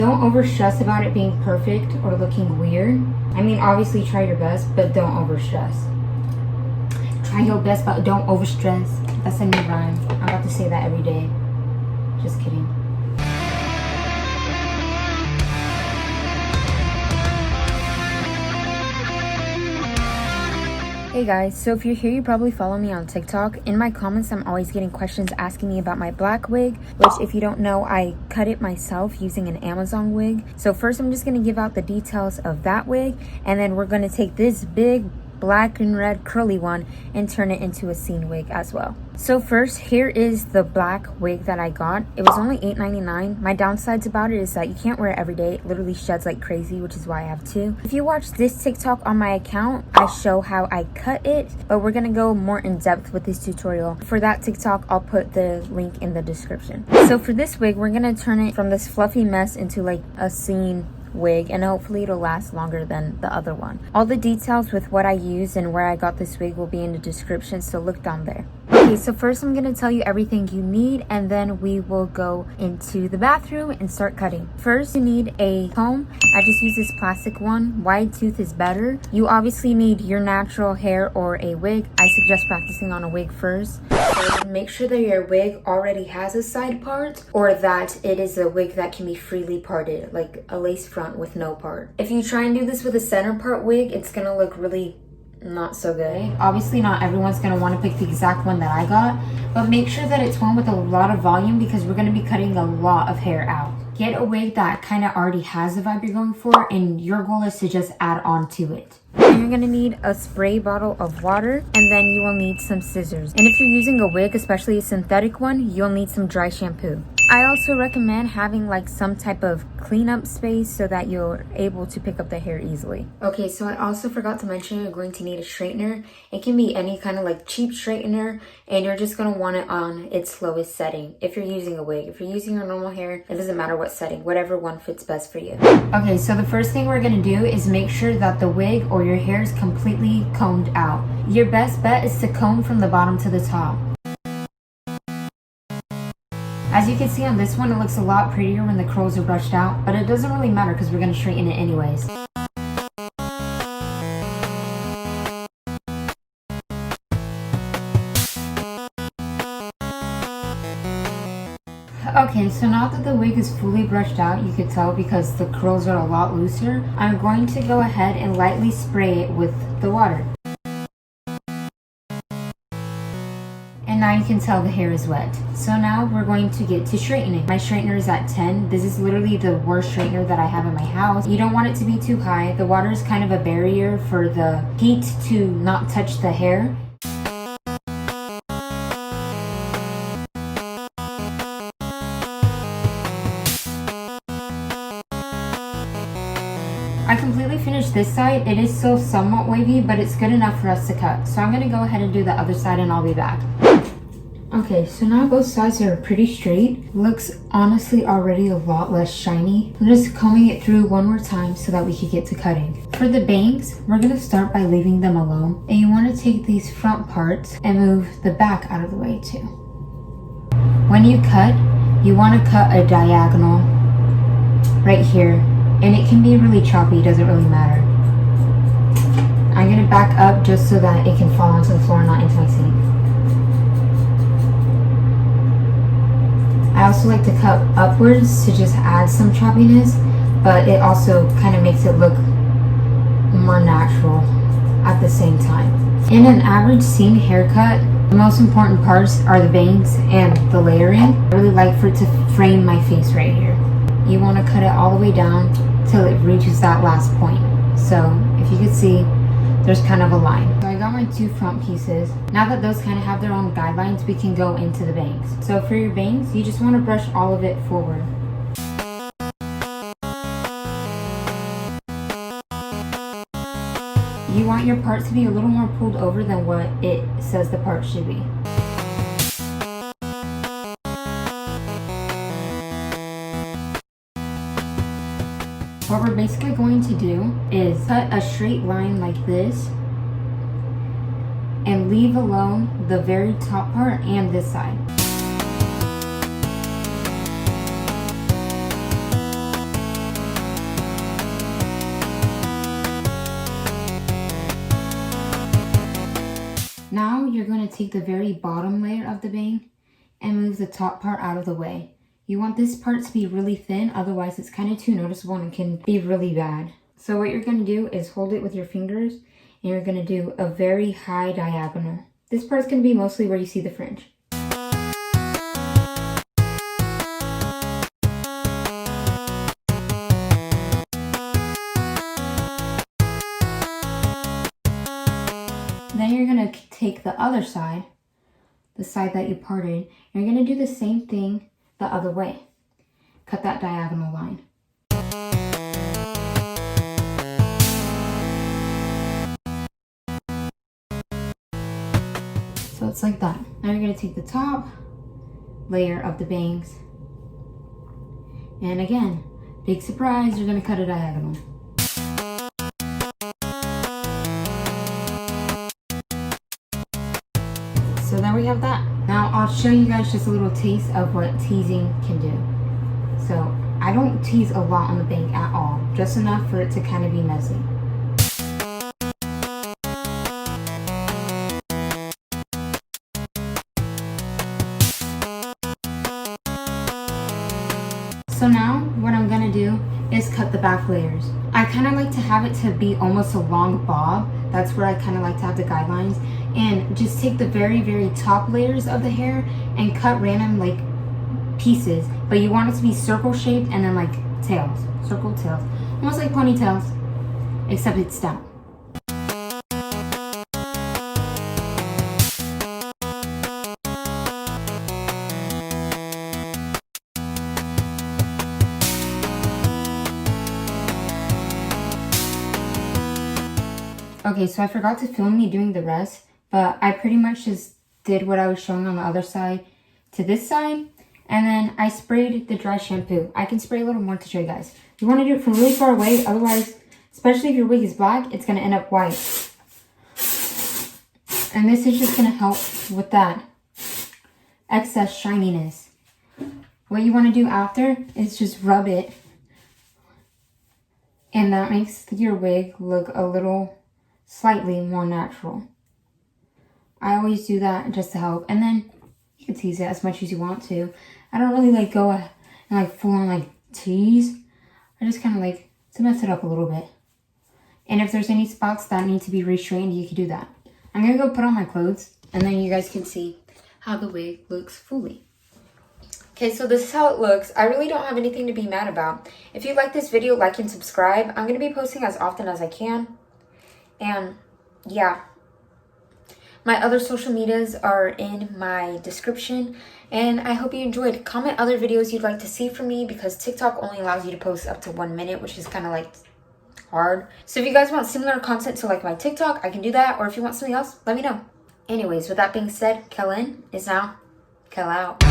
Don't over stress about it being perfect or looking weird. I mean, obviously try your best, but don't over stress. Try your best, but don't over stress. That's a new rhyme. I'm about to say that every day. Just kidding. Hey guys, so if you're here, you probably follow me on TikTok. In my comments, I'm always getting questions asking me about my black wig, which if you don't know, I cut it myself using an Amazon wig. So first, I'm just going to give out the details of that wig, and then we're going to take this big black and red curly one and turn it into a scene wig as well. So first, here is the black wig that I got. It was only $8.99. My downsides about it is that you can't wear it every day. It literally sheds like crazy, which is why I have two. If you watch this TikTok on my account, I show how I cut it, but we're gonna go more in depth with this tutorial. For that TikTok, I'll put the link in the description. So for this wig, we're gonna turn it from this fluffy mess into like a scene wig, and hopefully it'll last longer than the other one. All the details with what I used and where I got this wig will be in the description, so look down there. Okay, so first I'm going to tell you everything you need, and then we will go into the bathroom and start cutting. First, you need a comb. I just use this plastic one. Wide tooth is better. You obviously need your natural hair or a wig. I suggest practicing on a wig first. So make sure that your wig already has a side part, or that it is a wig that can be freely parted, like a lace front with no part. If you try and do this with a center part wig, it's going to look really not so good. Obviously not everyone's going to want to pick the exact one that I got, but make sure that it's one with a lot of volume because we're going to be cutting a lot of hair out. Get a wig that kind of already has the vibe you're going for, and your goal is to just add on to it. And you're going to need a spray bottle of water, and then you will need some scissors. And if you're using a wig, especially a synthetic one, you'll need some dry shampoo. I also recommend having like some type of cleanup space so that you're able to pick up the hair easily. Okay, so I also forgot to mention you're going to need a straightener. It can be any kind of like cheap straightener, and you're just going to want it on its lowest setting if you're using a wig. If you're using your normal hair, it doesn't matter what setting, whatever one fits best for you. Okay, so the first thing we're going to do is make sure that the wig or your hair is completely combed out. Your best bet is to comb from the bottom to the top. As you can see on this one, it looks a lot prettier when the curls are brushed out, but it doesn't really matter because we're going to straighten it anyways. Okay, so now that the wig is fully brushed out, you could tell because the curls are a lot looser, I'm going to go ahead and lightly spray it with the water. And now you can tell the hair is wet. So now we're going to get to straightening. My straightener is at 10. This is literally the worst straightener that I have in my house. You don't want it to be too high. The water is kind of a barrier for the heat to not touch the hair. I completely finished this side. It is still somewhat wavy, but it's good enough for us to cut. So I'm going to go ahead and do the other side and I'll be back. Okay, so now both sides are pretty straight. Looks honestly already a lot less shiny. I'm just combing it through one more time so that we can get to cutting. For the bangs, we're going to start by leaving them alone. And you want to take these front parts and move the back out of the way too. When you cut, you want to cut a diagonal right here. And it can be really choppy, it doesn't really matter. I'm going to back up just so that it can fall onto the floor and not into my sink. I also like to cut upwards to just add some choppiness, but it also kind of makes it look more natural at the same time. In an average scene haircut, the most important parts are the bangs and the layering. I really like for it to frame my face right here. You want to cut it all the way down till it reaches that last point. So if you can see, there's kind of a line. So I got my two front pieces. Now that those kind of have their own guidelines, we can go into the bangs. So for your bangs, you just want to brush all of it forward. You want your part to be a little more pulled over than what it says the part should be. What we're basically going to do is cut a straight line like this and leave alone the very top part and this side. to take the very bottom layer of the bang and move the top part out of the way. You want this part to be really thin, otherwise it's kind of too noticeable and can be really bad. So what you're going to do is hold it with your fingers and you're going to do a very high diagonal. This part's going to be mostly where you see the fringe. Then you're going to take the other side, the side that you parted, and you're going to do the same thing the other way. Cut that diagonal line. So it's like that. Now you're going to take the top layer of the bangs, and again, big surprise, you're going to cut a diagonal. So there we have that. Now I'll show you guys just a little taste of what teasing can do. So I don't tease a lot on the bang at all, just enough for it to kind of be messy. So now what I'm gonna do is cut the back layers. I kind of like to have it to be almost a long bob. That's where I kind of like to have the guidelines. And just take the very, very top layers of the hair and cut random like pieces. But you want it to be circle shaped and then like tails, circle tails. Almost like ponytails, except it's down. Okay, so I forgot to film me doing the rest, but I pretty much just did what I was showing on the other side to this side, and then I sprayed the dry shampoo. I can spray a little more to show you guys. You want to do it from really far away, otherwise, especially if your wig is black, it's going to end up white. And this is just going to help with that excess shininess. What you want to do after is just rub it, and that makes your wig look a little slightly more natural. I always do that just to help, and then you can tease it as much as you want to. I don't really like go and like full on like tease. I just kind of like to mess it up a little bit. And if there's any spots that need to be restrained, you can do that. I'm gonna go put on my clothes, and then you guys can see how the wig looks fully. Okay, so this is how it looks. I really don't have anything to be mad about. If you like this video, like and subscribe. I'm gonna be posting as often as I can. And yeah, my other social medias are in my description, and I hope you enjoyed. Comment other videos you'd like to see from me, because TikTok only allows you to post up to 1 minute, which is kind of like hard. So if you guys want similar content to like my TikTok, I can do that, or if you want something else, let me know. Anyways, with that being said, Kellin is now Kell out.